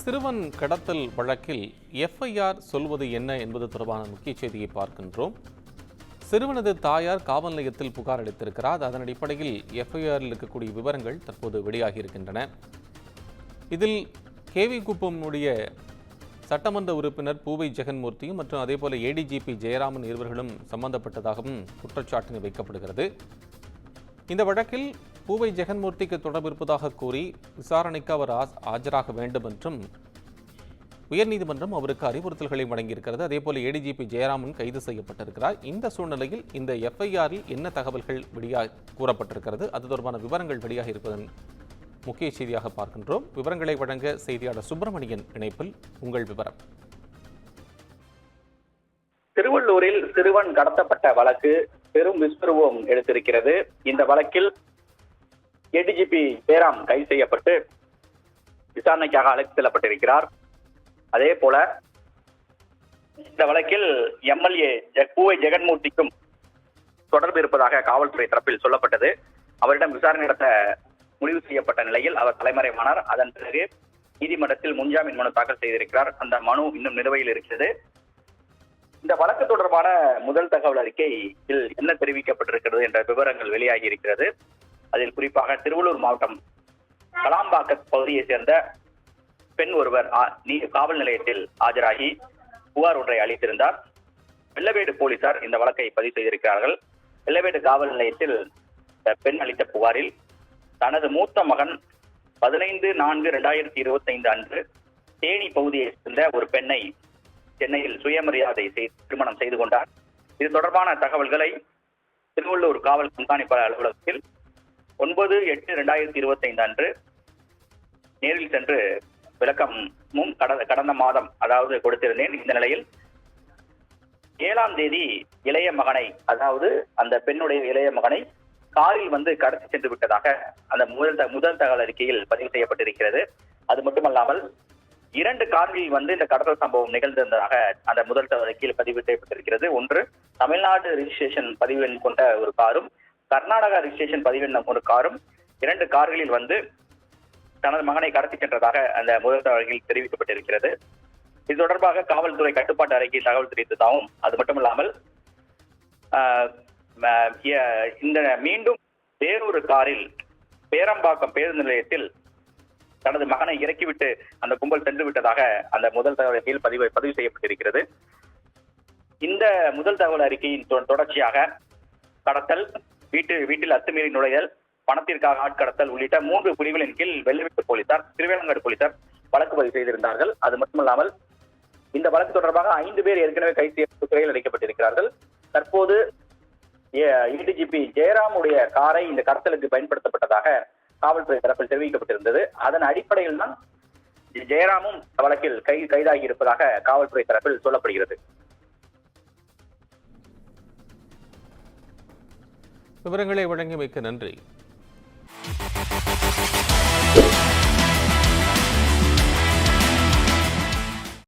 சிறுவன் கடத்தல் வழக்கில் எஃப்ஐஆர் சொல்வது என்ன என்பது தொடர்பான முக்கிய செய்தியை பார்க்கின்றோம். சிறுவனது தாயார் காவல் நிலையத்தில் புகார் அளித்திருக்கிறார். அதன் அடிப்படையில் எஃப்ஐஆரில் இருக்கக்கூடிய விவரங்கள் தற்போது வெளியாகி இருக்கின்றன. இதில் கேவி குப்பமுடைய சட்டமன்ற உறுப்பினர் பூவை ஜெகன்மூர்த்தியும் மற்றும் அதேபோல ஏடிஜிபி ஜெயராமன் இருவர்களும் சம்பந்தப்பட்டதாகவும் குற்றச்சாட்டு வைக்கப்படுகிறது. இந்த வழக்கில் பூவை ஜெகன்மூர்த்திக்கு தொடர்பு இருப்பதாக கூறி விசாரணைக்கு அவர் ஆஜராக வேண்டும் என்றும் உயர்நீதிமன்றம் அவருக்கு அறிவுறுத்தல்களை வழங்கியிருக்கிறது. அதேபோல ஏடிஜிபி ஜெயராமன் கைது செய்யப்பட்டிருக்கிறார். இந்த சூழ்நிலையில் இந்த எஃப்ஐஆரில் என்ன தகவல்கள் கூறப்பட்டிருக்கிறது, அது தொடர்பான விவரங்கள் வெளியாக இருப்பதன் முக்கிய செய்தியாக பார்க்கின்றோம். விவரங்களை வழங்க செய்தியாளர் சுப்பிரமணியன் இணைப்பில். உங்கள் விவரம். திருவள்ளூரில் சிறுவன் கடத்தப்பட்ட வழக்கு பெரும் விஸ்வரூபம் எடுத்திருக்கிறது. இந்த வழக்கில் ஏடிஜிபி ஜெயராம் கைது செய்யப்பட்டு விசாரணைக்காக அழைத்து செல்லப்பட்டிருக்கிறார். அதே போல இந்த வழக்கில் எம்எல்ஏ பூவை ஜெகன்மூர்த்திக்கும் தொடர்பு இருப்பதாக காவல்துறை தரப்பில் சொல்லப்பட்டது. அவரிடம் விசாரணை நடத்த முடிவு செய்யப்பட்ட நிலையில் அவர் தலைமறைவானார். அதன் பிறகு நீதிமன்றத்தில் முன்ஜாமீன் மனு தாக்கல் செய்திருக்கிறார். அந்த மனு இன்னும் நிலுவையில் இருக்கிறது. இந்த வழக்கு தொடர்பான முதல் தகவல் அறிக்கையில் என்ன தெரிவிக்கப்பட்டிருக்கிறது என்ற விவரங்கள் வெளியாகி இருக்கிறது. அதில் குறிப்பாக திருவள்ளூர் மாவட்டம் கலாம்பாக்கம் பகுதியை சேர்ந்த பெண் ஒருவர் காவல் நிலையத்தில் ஆஜராகி புகார் ஒன்றை அளித்திருந்தார். வெள்ளவேடு போலீசார் இந்த வழக்கை பதிவு செய்திருக்கிறார்கள். வெள்ளவேடு காவல் நிலையத்தில் பெண் அளித்த புகாரில் தனது மூத்த மகன் 15/4/2025 அன்று தேனி பகுதியை சேர்ந்த ஒரு பெண்ணை சென்னையில் சுயமரியாதை திருமணம் செய்து கொண்டார். இது தொடர்பான தகவல்களை திருவள்ளூர் காவல் கண்காணிப்பாளர் அலுவலகத்தில் 9/8/2025 அன்று நேரில் சென்று விளக்கமும் கடந்த மாதம் கொடுத்திருந்தேன். இந்த நிலையில் 7ஆம் தேதி இளைய மகனை, அதாவது அந்த பெண்ணுடைய இளைய மகனை காரில் கடத்தி சென்று விட்டதாக அந்த முதல் தகவல் அறிக்கையில் பதிவு செய்யப்பட்டிருக்கிறது. அது மட்டுமல்லாமல் 2 கார்களில் இந்த கடத்தல் சம்பவம் நிகழ்ந்திருந்ததாக அந்த முதல் தகவல் அறிக்கையில் பதிவு செய்யப்பட்டிருக்கிறது. ஒன்று தமிழ்நாடு ரிஜிஸ்ட்ரேஷன் பதிவெண் கொண்ட ஒரு காரும், கர்நாடகா ரிஜிஸ்ட்ரேஷன் பதிவெண் ஒரு காரும் 2 கார்களில் தனது மகனை கடத்தி சென்றதாக அந்த முதல் தகவல்களில் தெரிவிக்கப்பட்டிருக்கிறது. இது தொடர்பாக காவல்துறை கட்டுப்பாட்டு அறைக்கு தகவல் தெரிவித்ததாகவும், அது மட்டுமல்லாமல் இந்த மீண்டும் வேறொரு காரில் பேரம்பாக்கம் பேருந்து நிலையத்தில் தனது மகனை இறக்கிவிட்டு அந்த கும்பல் சென்று விட்டதாக அந்த முதல் தகவல் அறிக்கையில் பதிவு செய்யப்பட்டிருக்கிறது. இந்த முதல் தகவல் அறிக்கையின் தொடர்ச்சியாக கடத்தல், வீட்டில் அத்துமீறி நுழைதல், பணத்திற்காக ஆட்கடத்தல் உள்ளிட்ட 3 பிரிவுகளின் கீழ் வெள்ளவேடு போலீசார், திருவேலங்காடு போலீசார் வழக்கு பதிவு செய்திருந்தார்கள். அது மட்டுமல்லாமல் இந்த வழக்கு தொடர்பாக 5 பேர் ஏற்கனவே கைது செய்யப்பட்டு சிறையில் அடைக்கப்பட்டிருக்கிறார்கள். தற்போது ஏடிஜிபி ஜெயராமுடைய காரை இந்த கடத்தலுக்கு பயன்படுத்தப்பட்டதாக காவல்துறை தரப்பில் தெரிவிக்கப்பட்டிருந்தது. அதன் அடிப்படையில் தான் ஜெயராமும் வழக்கில் கைதாகி இருப்பதாக காவல்துறை தரப்பில் சொல்லப்படுகிறது. விவரங்களை வழங்கியமைக்கு நன்றி.